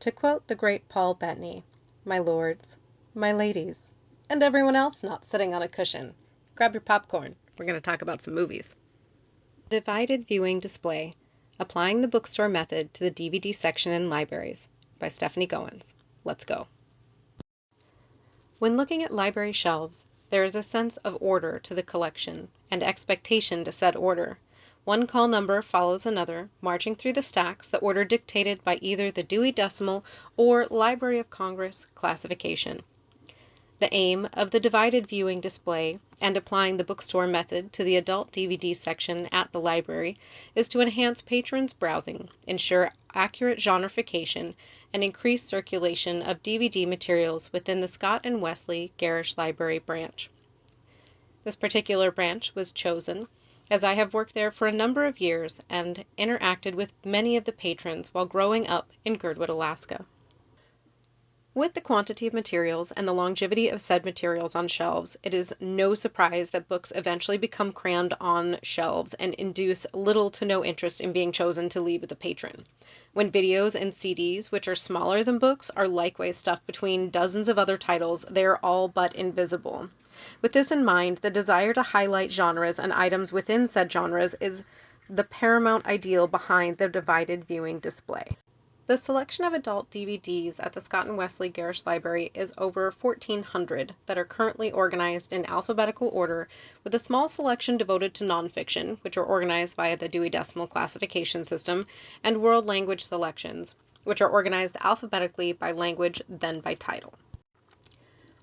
To quote the great Paul Bettany, my lords, my ladies, and everyone else not sitting on a cushion, grab your popcorn. We're going to talk about some movies. Divided Viewing Display, Applying the Bookstore Method to the DVD Section in Libraries by Stephanie Goens. Let's go. When looking at library shelves, there is a sense of order to the collection and expectation to said order. One call number follows another, marching through the stacks, the order dictated by either the Dewey Decimal or Library of Congress classification. The aim of the divided viewing display and applying the bookstore method to the adult DVD section at the library is to enhance patrons' browsing, ensure accurate genreification, and increase circulation of DVD materials within the Scott and Wesley Garish Library branch. This particular branch was chosen as I have worked there for a number of years and interacted with many of the patrons while growing up in Girdwood, Alaska. With the quantity of materials and the longevity of said materials on shelves, it is no surprise that books eventually become crammed on shelves and induce little to no interest in being chosen to leave with the patron. When videos and CDs, which are smaller than books, are likewise stuffed between dozens of other titles, they are all but invisible. With this in mind, the desire to highlight genres and items within said genres is the paramount ideal behind the divided viewing display. The selection of adult DVDs at the Scott and Wesley Garish Library is over 1,400 that are currently organized in alphabetical order, with a small selection devoted to nonfiction, which are organized via the Dewey Decimal Classification System, and world language selections, which are organized alphabetically by language, then by title.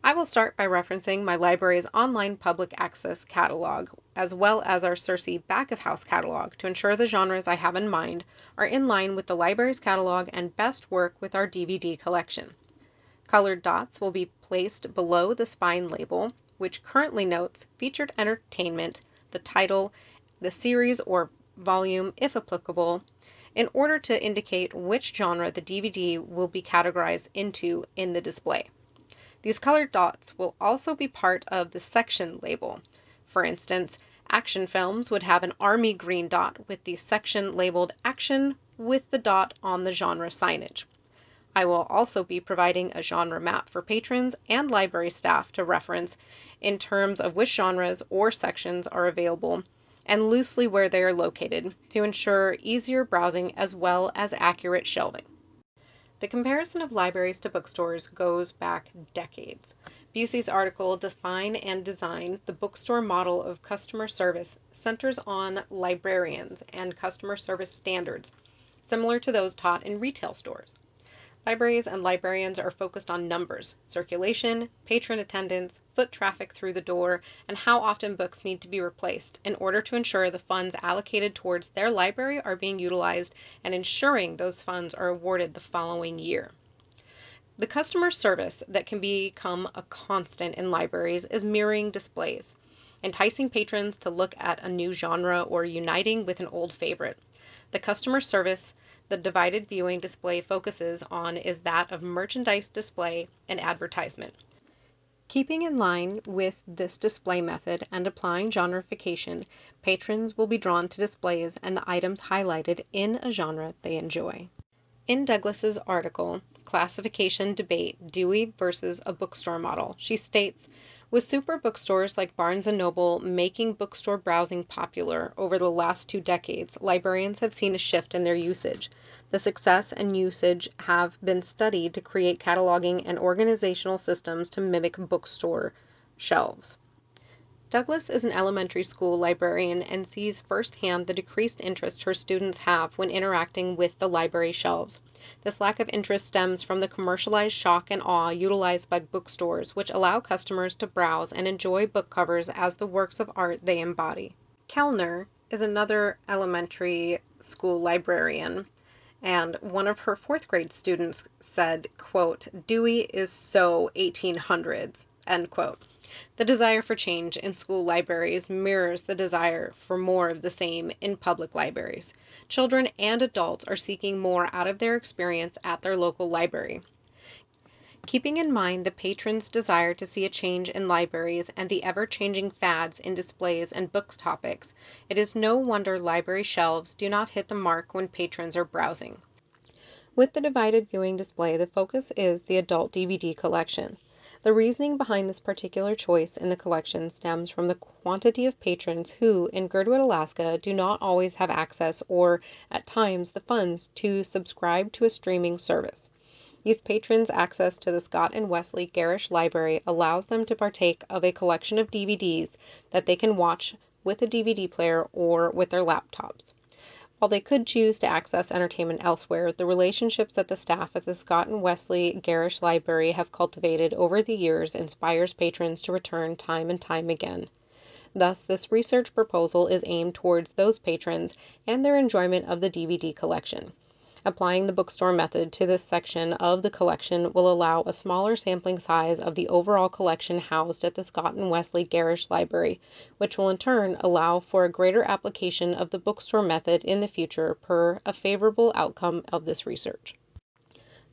I will start by referencing my library's online public access catalog, as well as our Circe back-of-house catalog, to ensure the genres I have in mind are in line with the library's catalog and best work with our DVD collection. Colored dots will be placed below the spine label, which currently notes featured entertainment, the title, the series or volume, if applicable, in order to indicate which genre the DVD will be categorized into in the display. These colored dots will also be part of the section label. For instance, action films would have an army green dot with the section labeled Action with the dot on the genre signage. I will also be providing a genre map for patrons and library staff to reference in terms of which genres or sections are available and loosely where they are located to ensure easier browsing as well as accurate shelving. The comparison of libraries to bookstores goes back decades. Busey's article, Define and Design, the Bookstore Model of Customer Service, centers on librarians and customer service standards, similar to those taught in retail stores. Libraries and librarians are focused on numbers, circulation, patron attendance, foot traffic through the door, and how often books need to be replaced in order to ensure the funds allocated towards their library are being utilized and ensuring those funds are awarded the following year. The customer service that can become a constant in libraries is mirroring displays, enticing patrons to look at a new genre or uniting with an old favorite. The customer service the divided viewing display focuses on is that of merchandise display and advertisement. Keeping in line with this display method and applying genreification, patrons will be drawn to displays and the items highlighted in a genre they enjoy. In Douglas's article, Classification Debate, Dewey versus a Bookstore Model, she states, with super bookstores like Barnes & Noble making bookstore browsing popular over the last 2 decades, librarians have seen a shift in their usage. The success and usage have been studied to create cataloging and organizational systems to mimic bookstore shelves. Douglas is an elementary school librarian and sees firsthand the decreased interest her students have when interacting with the library shelves. This lack of interest stems from the commercialized shock and awe utilized by bookstores, which allow customers to browse and enjoy book covers as the works of art they embody. Kellner is another elementary school librarian, and one of her 4th grade students said, quote, "Dewey is so 1800s," end quote. The desire for change in school libraries mirrors the desire for more of the same in public libraries. Children and adults are seeking more out of their experience at their local library. Keeping in mind the patron's desire to see a change in libraries and the ever-changing fads in displays and book topics, it is no wonder library shelves do not hit the mark when patrons are browsing. With the divided viewing display, the focus is the adult DVD collection. The reasoning behind this particular choice in the collection stems from the quantity of patrons who, in Girdwood, Alaska, do not always have access or, at times, the funds to subscribe to a streaming service. These patrons' access to the Scott and Wesley Garish Library allows them to partake of a collection of DVDs that they can watch with a DVD player or with their laptops. While they could choose to access entertainment elsewhere, the relationships that the staff at the Scott and Wesley Garish Library have cultivated over the years inspires patrons to return time and time again. Thus, this research proposal is aimed towards those patrons and their enjoyment of the DVD collection. Applying the bookstore method to this section of the collection will allow a smaller sampling size of the overall collection housed at the Scott and Wesley Garish Library, which will in turn allow for a greater application of the bookstore method in the future per a favorable outcome of this research.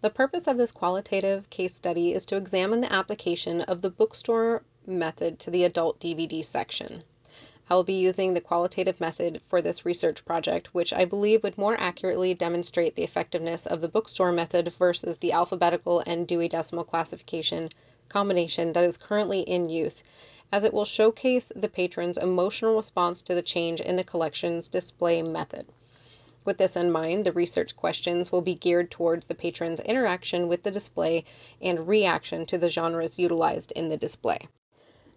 The purpose of this qualitative case study is to examine the application of the bookstore method to the adult DVD section. I will be using the qualitative method for this research project, which I believe would more accurately demonstrate the effectiveness of the bookstore method versus the alphabetical and Dewey Decimal Classification combination that is currently in use, as it will showcase the patron's emotional response to the change in the collection's display method. With this in mind, the research questions will be geared towards the patron's interaction with the display and reaction to the genres utilized in the display.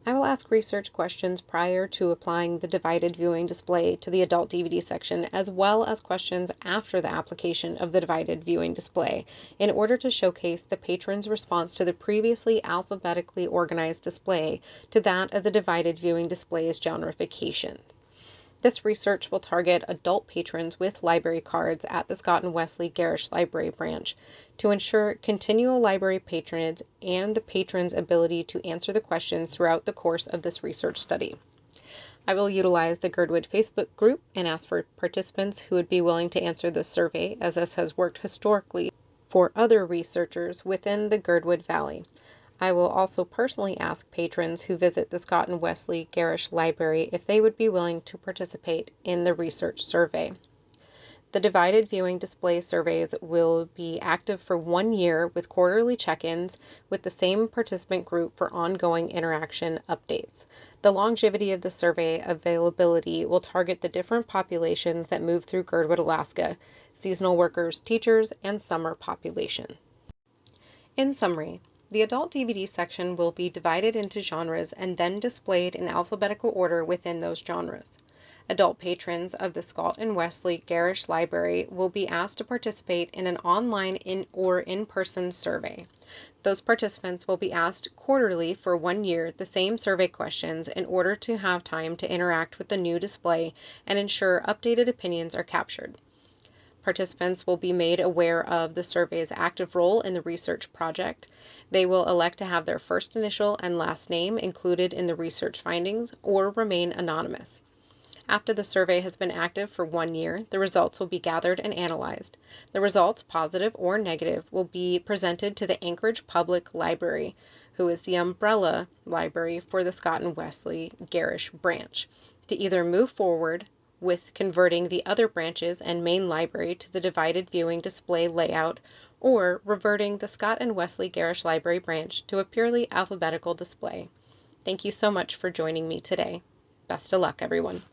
I will ask research questions prior to applying the divided viewing display to the adult DVD section, as well as questions after the application of the divided viewing display, in order to showcase the patron's response to the previously alphabetically organized display to that of the divided viewing display's genreification. This research will target adult patrons with library cards at the Scott and Wesley Garish Library branch to ensure continual library patronage and the patron's ability to answer the questions throughout the course of this research study. I will utilize the Girdwood Facebook group and ask for participants who would be willing to answer this survey, as this has worked historically for other researchers within the Girdwood Valley. I will also personally ask patrons who visit the Scott and Wesley Garish Library if they would be willing to participate in the research survey. The divided viewing display surveys will be active for 1 year with quarterly check-ins with the same participant group for ongoing interaction updates. The longevity of the survey availability will target the different populations that move through Girdwood, Alaska: seasonal workers, teachers, and summer population. In summary, the adult DVD section will be divided into genres and then displayed in alphabetical order within those genres. Adult patrons of the Scott and Wesley Garish Library will be asked to participate in an online or in-person survey. Those participants will be asked quarterly for 1 year the same survey questions in order to have time to interact with the new display and ensure updated opinions are captured. Participants will be made aware of the survey's active role in the research project. They will elect to have their first initial and last name included in the research findings or remain anonymous. After the survey has been active for 1 year, the results will be gathered and analyzed. The results, positive or negative, will be presented to the Anchorage Public Library, who is the umbrella library for the Scott and Wesley Garish branch, to either move forward with converting the other branches and main library to the divided viewing display layout, or reverting the Scott and Wesley Garish Library branch to a purely alphabetical display. Thank you so much for joining me today. Best of luck, everyone.